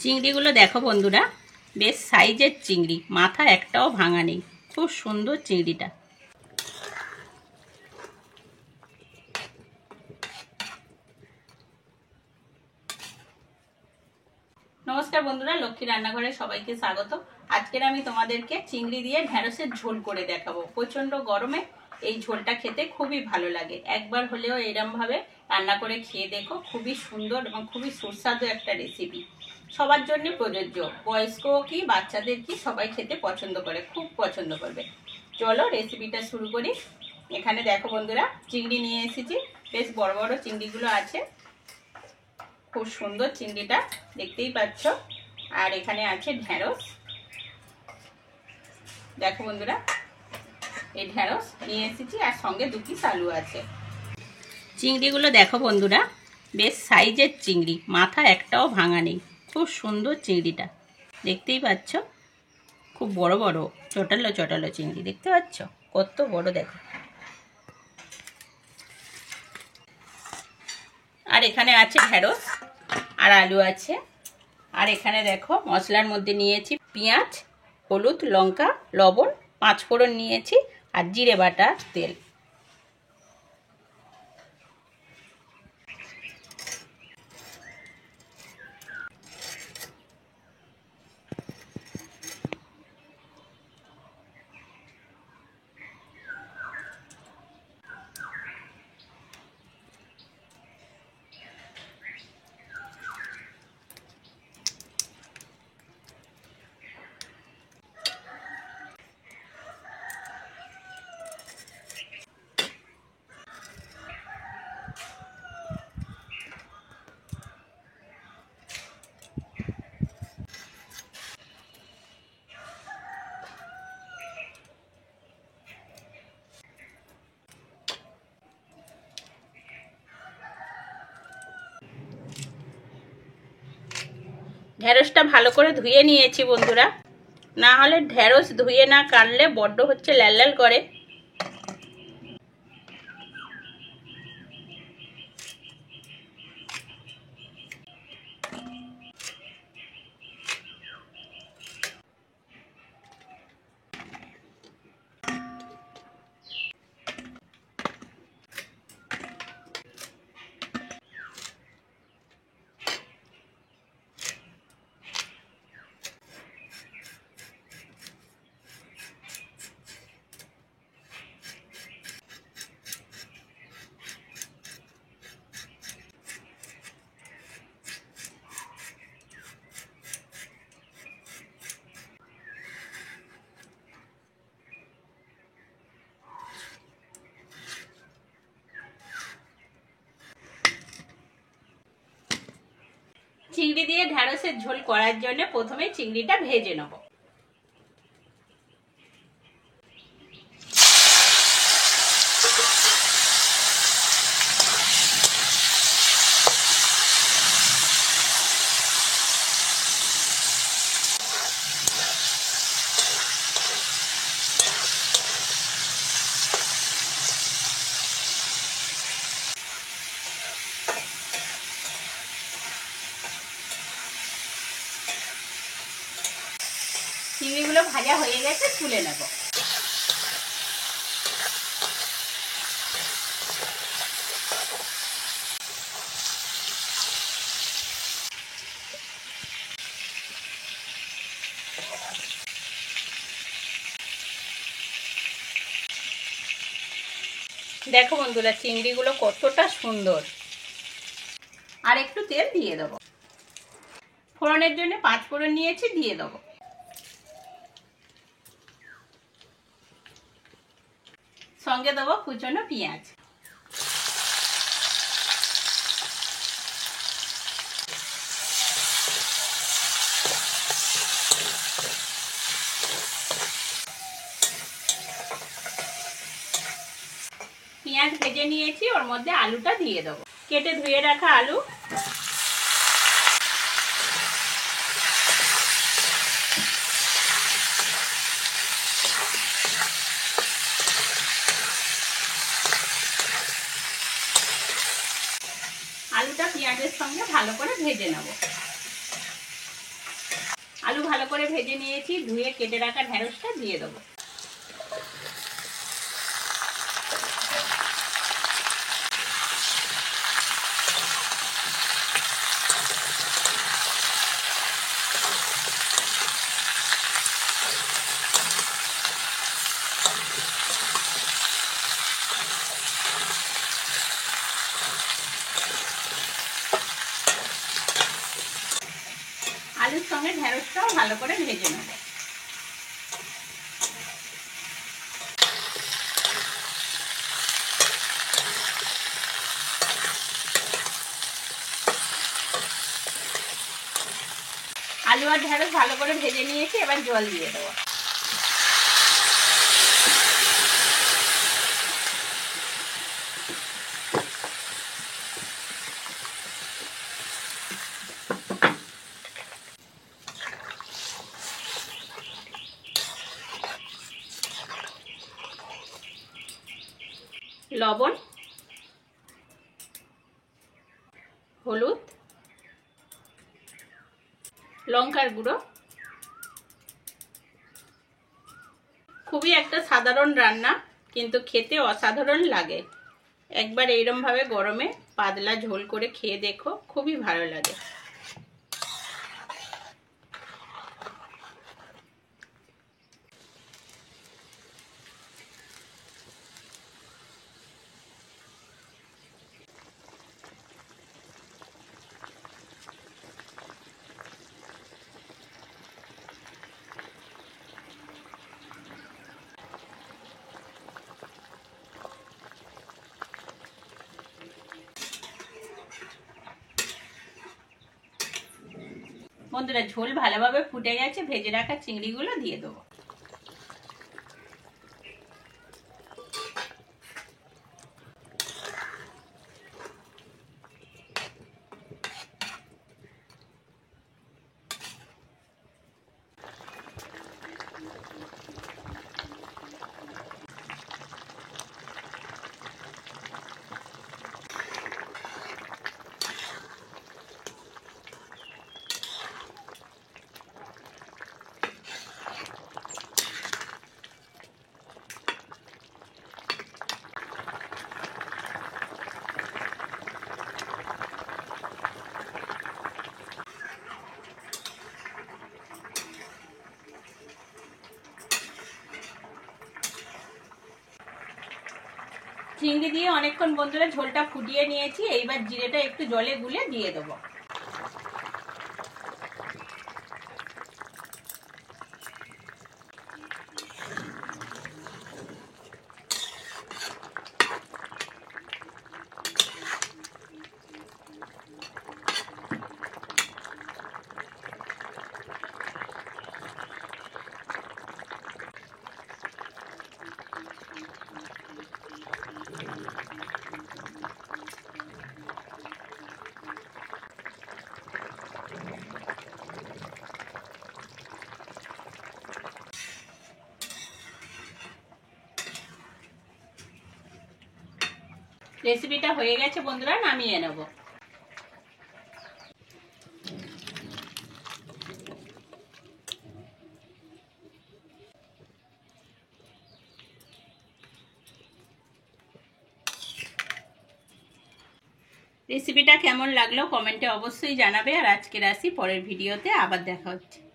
চিংড়িগুলো দেখো বন্ধুরা, বেশ সাইজের চিংড়ি, মাথা একটাও ভাঙা নেই। খুব সুন্দর চিংড়িটা। নমস্কার বন্ধুরা, লক্ষ্মী রান্নাঘরে সবাইকে স্বাগত। আজকের আমি তোমাদেরকে চিংড়ি দিয়ে ঢ্যাঁড়সের ঝোল করে দেখাবো। প্রচন্ড গরমে এই ঝোলটা খেতে খুবই ভালো লাগে। একবার হলেও এরম ভাবে রান্না করে খেয়ে দেখো, খুবই সুন্দর এবং খুবই সুস্বাদু একটা রেসিপি। সবার জন্য প্রযোজ্য, বয়স্ক কি বাচ্চাদের কি সবাই খেতে পছন্দ করে, খুব পছন্দ করবে। চলো রেসিপিটা শুরু করি। এখানে দেখো বন্ধুরা, চিংড়ি নিয়ে এসেছি। বেশ বড় বড় চিংড়িগুলো আছে, খুব সুন্দর চিংড়িটা, দেখতেই পাচ্ছ। আর এখানে আছে ঢ্যাঁড়স। দেখো বন্ধুরা, এই ঢ্যাঁড়স নিয়ে এসেছি, আর সঙ্গে 2 পিস আলু আছে। চিংড়িগুলো দেখো বন্ধুরা, বেশ সাইজের চিংড়ি, মাথা একটাও ভাঙা নেই। খুব সুন্দর চিংড়িটা, দেখতেই পাচ্ছ। খুব বড় বড় চটালো চটালো চিংড়ি, দেখতে পাচ্ছ কত বড়, দেখো। আর এখানে আছে ঢ্যাঁড়স আর আলু আছে। আর এখানে দেখো মশলার মধ্যে নিয়েছি পেঁয়াজ, হলুদ, লঙ্কা, লবণ, 5 ফোড়ন নিয়েছি, আর জিরে বাটা, তেল। ঢ্যাঁড়সটা ভালো করে ধুয়ে নিয়েছি বন্ধুরা, না হলে ঢ্যাঁড়স ধুয়ে না কাটলে বড্ড হচ্ছে লাল লাল করে। চিংড়ি দিয়ে ঢ্যাঁড়সের ঝোল করার জন্য প্রথমে চিংড়িটা ভেজে নেব। চিংড়িগুলো ভাজা হয়ে গেছে, তুলে নেব। দেখো বন্ধুরা, চিংড়িগুলো কতটা সুন্দর। আর একটু তেল দিয়ে দেবো। ফোড়নের জন্য 5 ফোড়ন নিয়েছি, দিয়ে দেবো। সঙ্গে দেবো কুচনো পেঁয়াজ। পেঁয়াজ ভেজে নিয়েছি, ওর মধ্যে আলুটা দিয়ে দেবো। কেটে ধুয়ে রাখা আলু। আলুটা পেঁয়াজের সঙ্গে ভালো করে ভেজে নেব। আলু ভালো করে ভেজে নিয়েছি, ধুয়ে কেটে রাখা ঢেঁড়সটা দিয়ে দেবো। আলুর সঙ্গে ঢেঁড়সটাও ভালো করে ভেজে নেব। আলু আর ঢেঁড়স ভালো করে ভেজে নিয়েছি, এবার জল দিয়ে দেবো। লবণ, হলুদ, লঙ্কার গুঁড়ো। খুবই একটা সাধারণ রান্না, কিন্তু খেতে অসাধারণ লাগে। একবার এইরকম ভাবে গরমে পাতলা ঝোল করে খেয়ে দেখো, খুবই ভালো লাগে। বন্ধুরা, ঝোল ভালোভাবে ফুটে গেছে, ভেজে রাখা চিংড়িগুলো দিয়ে দেবো। চিংড়ি দিয়ে অনেকক্ষণ বন্ধুরা ঝোলটা ফুটিয়ে নিয়েছি, এইবার জিরেটা একটু জলে গুলে দিয়ে দেবো। রেসিপিটা হয়ে গেছে বন্ধুরা, নামিয়ে নেব। রেসিপিটা কেমন লাগলো কমেন্টে অবশ্যই জানাবে। আর আজকের আসি, পরের ভিডিওতে আবার দেখা হচ্ছে।